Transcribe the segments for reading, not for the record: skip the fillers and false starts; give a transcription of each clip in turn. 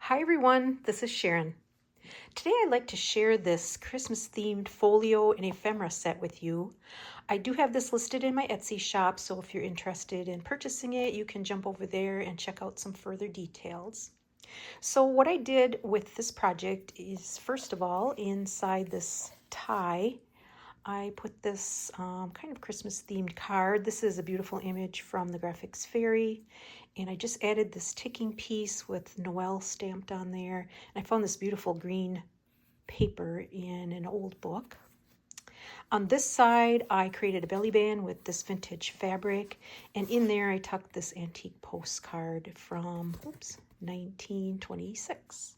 Hi everyone, this is Sharon. Today I'd like to share this Christmas themed folio and ephemera set with you. I do have this listed in my Etsy shop, so if you're interested in purchasing it, you can jump over there and check out some further details. So what I did with this project is, first of all, inside this tie, I put this kind of Christmas themed card. This is a beautiful image from the Graphics Fairy, and I just added this ticking piece with Noel stamped on there. And I found this beautiful green paper in an old book. On this side, I created a belly band with this vintage fabric, and in there I tucked this antique postcard from 1926.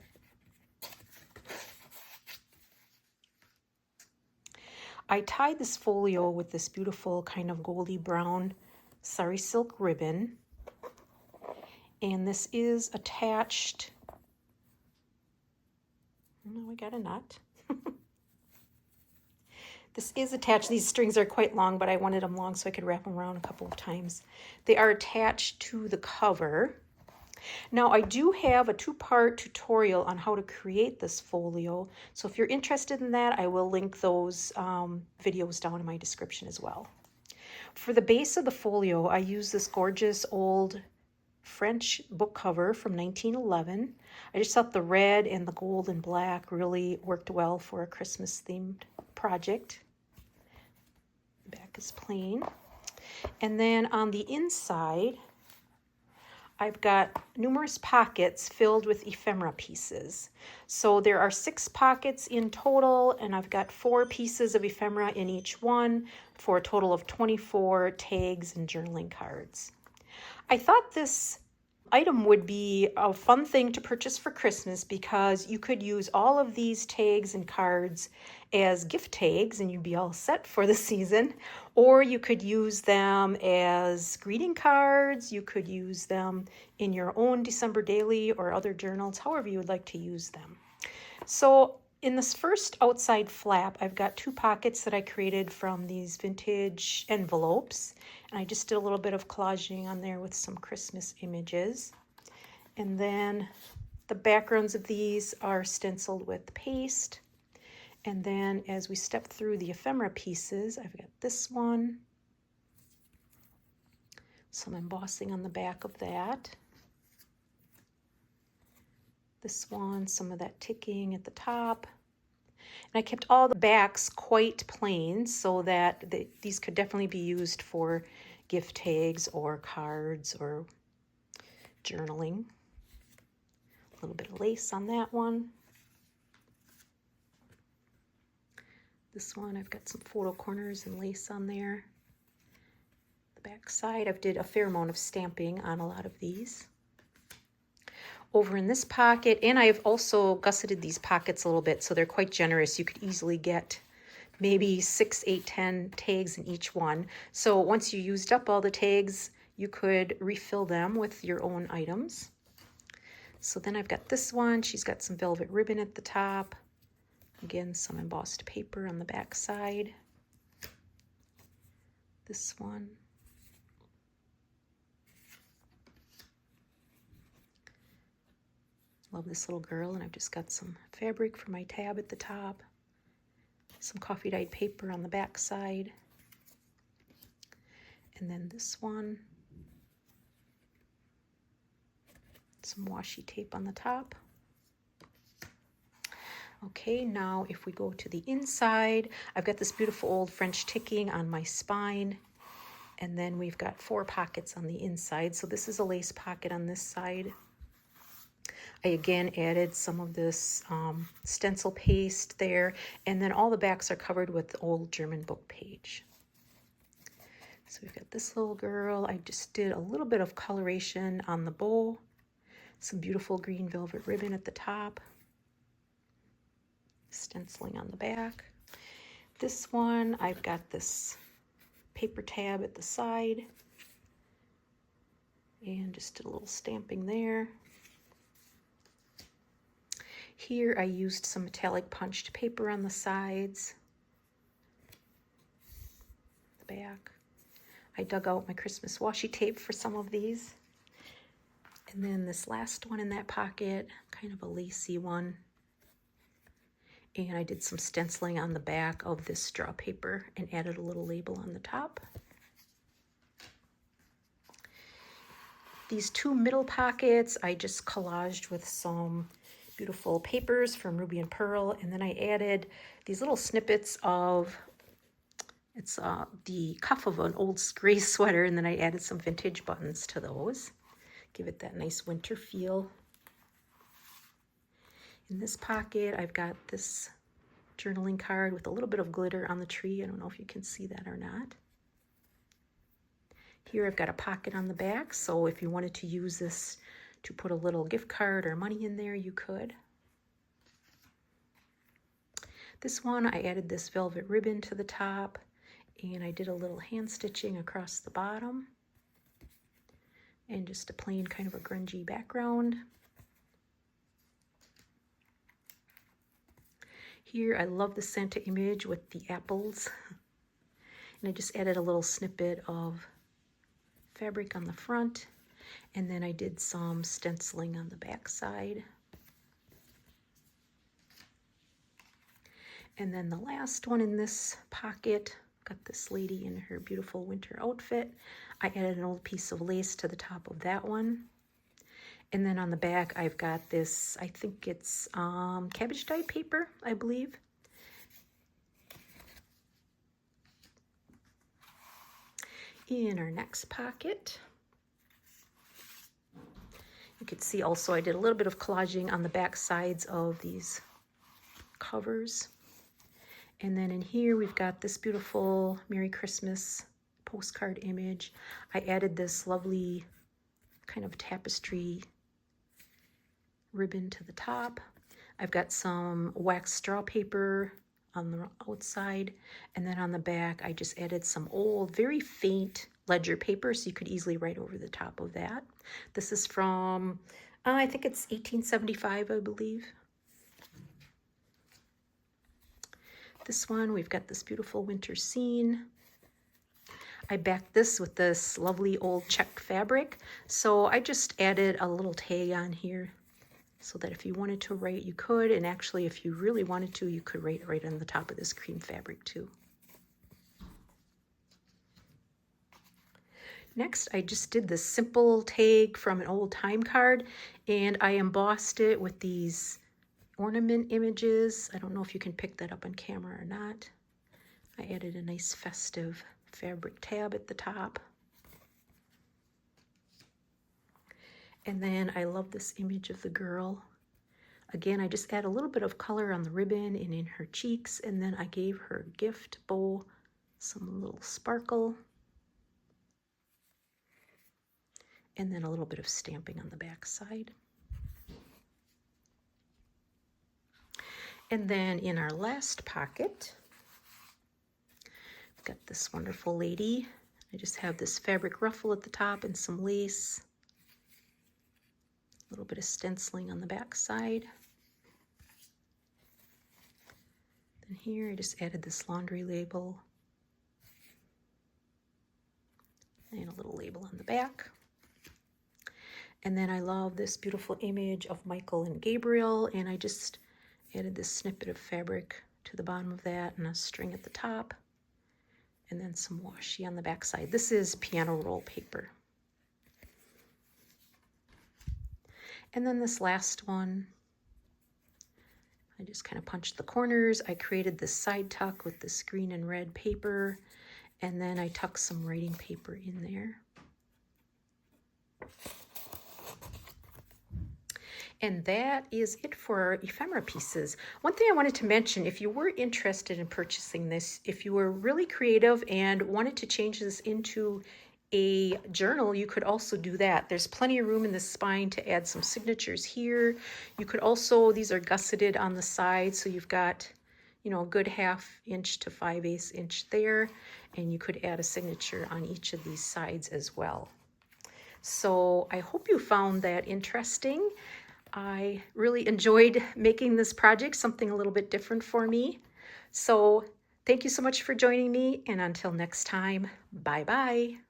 I tied this folio with this beautiful kind of goldy brown sari silk ribbon, and this is attached. No, I got a knot. This is attached. These strings are quite long, but I wanted them long so I could wrap them around a couple of times. They are attached to the cover. Now, I do have a two-part tutorial on how to create this folio, so if you're interested in that, I will link those videos down in my description as well. For the base of the folio, I use this gorgeous old French book cover from 1911. I just thought the red and the gold and black really worked well for a Christmas-themed project. The back is plain. And then on the inside, I've got numerous pockets filled with ephemera pieces. So there are 6 pockets in total, and I've got 4 pieces of ephemera in each one for a total of 24 tags and journaling cards. I thought this item would be a fun thing to purchase for Christmas because you could use all of these tags and cards as gift tags and you'd be all set for the season, or you could use them as greeting cards. You could use them in your own December daily or other journals, however you would like to use them. So in this first outside flap, I've got 2 pockets that I created from these vintage envelopes, and I just did a little bit of collaging on there with some Christmas images. And then the backgrounds of these are stenciled with paste. And then as we step through the ephemera pieces, I've got this one, some embossing on the back of that. This one, some of that ticking at the top. And I kept all the backs quite plain so that these could definitely be used for gift tags or cards or journaling. A little bit of lace on that one. This one, I've got some photo corners and lace on there. The back side, I've did a fair amount of stamping on a lot of these. Over in this pocket, and I've also gusseted these pockets a little bit so they're quite generous. You could easily get maybe 6, 8, 10 tags in each one. So once you used up all the tags, you could refill them with your own items. So then I've got this one. She's got some velvet ribbon at the top. Again, some embossed paper on the back side. This one. Love this little girl, and I've just got some fabric for my tab at the top. Some coffee dyed paper on the back side. And then this one. Some washi tape on the top. Okay, now if we go to the inside, I've got this beautiful old French ticking on my spine, and then we've got 4 pockets on the inside. So this is a lace pocket on this side. I again added some of this stencil paste there, and then all the backs are covered with the old German book page. So we've got this little girl. I just did a little bit of coloration on the bow, some beautiful green velvet ribbon at the top. Stenciling on the back. This one, I've got this paper tab at the side and just did a little stamping there. Here I used some metallic punched paper on the sides, the back. I dug out my Christmas washi tape for some of these. And then this last one in that pocket, kind of a lacy one. And I did some stenciling on the back of this straw paper and added a little label on the top. These two middle pockets, I just collaged with some beautiful papers from Ruby and Pearl. And then I added these little snippets of, it's the cuff of an old gray sweater. And then I added some vintage buttons to those. Give it that nice winter feel. In this pocket, I've got this journaling card with a little bit of glitter on the tree. I don't know if you can see that or not. Here I've got a pocket on the back, so if you wanted to use this to put a little gift card or money in there, you could. This one, I added this velvet ribbon to the top, and I did a little hand stitching across the bottom, and just a plain kind of a grungy background. Here, I love the Santa image with the apples. And I just added a little snippet of fabric on the front. And then I did some stenciling on the back side. And then the last one in this pocket, got this lady in her beautiful winter outfit. I added an old piece of lace to the top of that one. And then on the back, I've got this, I think it's cabbage dye paper, I believe. In our next pocket, you can see also I did a little bit of collaging on the back sides of these covers. And then in here, we've got this beautiful Merry Christmas postcard image. I added this lovely kind of tapestry ribbon to the top. I've got some wax straw paper on the outside, and then on the back I just added some old, very faint ledger paper, so you could easily write over the top of that. This is from, I think it's 1875, I believe. This one, we've got this beautiful winter scene. I backed this with this lovely old check fabric, so I just added a little tag on here so that if you wanted to write, you could, and actually if you really wanted to, you could write right on the top of this cream fabric too. Next, I just did this simple tag from an old time card, and I embossed it with these ornament images. I don't know if you can pick that up on camera or not. I added a nice festive fabric tab at the top. And then I love this image of the girl. Again, I just add a little bit of color on the ribbon and in her cheeks, and then I gave her gift bow some little sparkle. And then a little bit of stamping on the back side. And then in our last pocket, we've got this wonderful lady. I just have this fabric ruffle at the top and some lace. A little bit of stenciling on the back side. Then here I just added this laundry label. And a little label on the back. And then I love this beautiful image of Michael and Gabriel, and I just added this snippet of fabric to the bottom of that and a string at the top, and then some washi on the back side. This is piano roll paper. And then this last one, I just kind of punched the corners. I created this side tuck with this green and red paper, and then I tucked some writing paper in there. And that is it for our ephemera pieces. One thing I wanted to mention, if you were interested in purchasing this, if you were really creative and wanted to change this into a journal, you could also do that. There's plenty of room in the spine to add some signatures here. You could also, these are gusseted on the side, so you've got, you know, a good 1/2 inch to 5/8 inch there, and you could add a signature on each of these sides as well. So I hope you found that interesting. I really enjoyed making this project, something a little bit different for me. So thank you so much for joining me, and until next time, bye-bye.